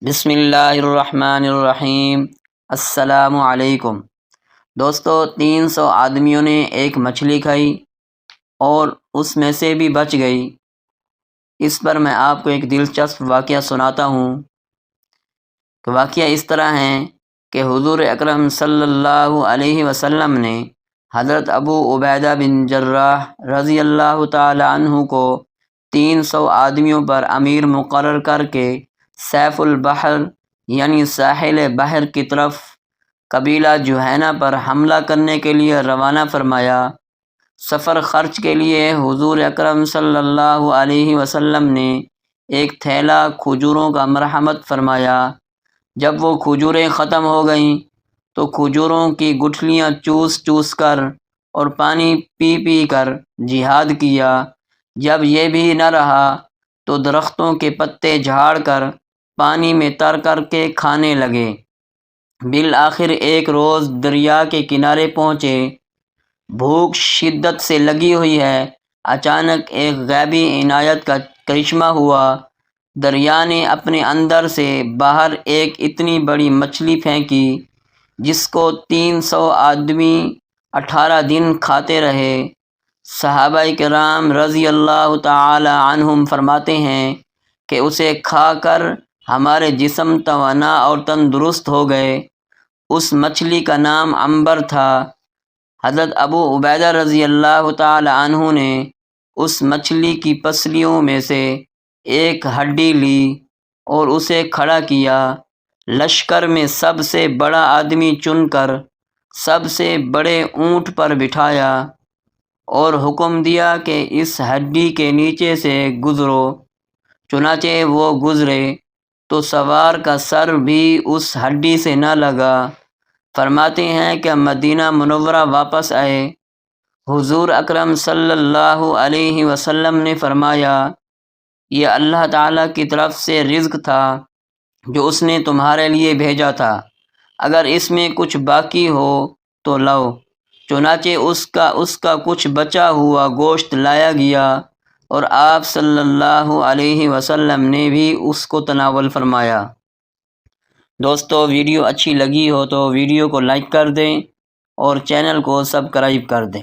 بسم اللہ الرحمن الرحیم۔ السلام علیکم دوستو، 300 آدمیوں نے ایک مچھلی کھائی اور اس میں سے بھی بچ گئی۔ اس پر میں آپ کو ایک دلچسپ واقعہ سناتا ہوں کہ واقعہ اس طرح ہے کہ حضور اکرم صلی اللہ علیہ وسلم نے حضرت ابو عبیدہ بن جراح رضی اللہ تعالی عنہ کو 300 آدمیوں پر امیر مقرر کر کے سیف البحر یعنی ساحل بحر کی طرف قبیلہ جہینہ پر حملہ کرنے کے لیے روانہ فرمایا۔ سفر خرچ کے لیے حضور اکرم صلی اللہ علیہ وسلم نے ایک تھیلا کھجوروں کا مرحمت فرمایا۔ جب وہ کھجوریں ختم ہو گئیں تو کھجوروں کی گٹھلیاں چوس چوس کر اور پانی پی پی کر جہاد کیا۔ جب یہ بھی نہ رہا تو درختوں کے پتے جھاڑ کر پانی میں تر کر کے کھانے لگے۔ بالآخر ایک روز دریا کے کنارے پہنچے۔ بھوک شدت سے لگی ہوئی ہے۔ اچانک ایک غیبی عنایت کا کرشمہ ہوا۔ دریا نے اپنے اندر سے باہر ایک اتنی بڑی مچھلی پھینکی جس کو 300 آدمی 18 دن کھاتے رہے۔ صحابہ کرام رضی اللہ تعالی عنہم فرماتے ہیں کہ اسے کھا کر ہمارے جسم توانا اور تندرست ہو گئے۔ اس مچھلی کا نام عنبر تھا۔ حضرت ابو عبیدہ رضی اللہ تعالی عنہ نے اس مچھلی کی پسلیوں میں سے ایک ہڈی لی اور اسے کھڑا کیا۔ لشکر میں سب سے بڑا آدمی چن کر سب سے بڑے اونٹ پر بٹھایا اور حکم دیا کہ اس ہڈی کے نیچے سے گزرو۔ چنانچہ وہ گزرے تو سوار کا سر بھی اس ہڈی سے نہ لگا۔ فرماتے ہیں کہ مدینہ منورہ واپس آئے۔ حضور اکرم صلی اللہ علیہ وسلم نے فرمایا، یہ اللہ تعالیٰ کی طرف سے رزق تھا جو اس نے تمہارے لیے بھیجا تھا، اگر اس میں کچھ باقی ہو تو لاؤ۔ چنانچہ اس کا کچھ بچا ہوا گوشت لایا گیا اور آپ صلی اللہ علیہ وسلم نے بھی اس کو تناول فرمایا۔ دوستو، ویڈیو اچھی لگی ہو تو ویڈیو کو لائک کر دیں اور چینل کو سبسکرائب کر دیں۔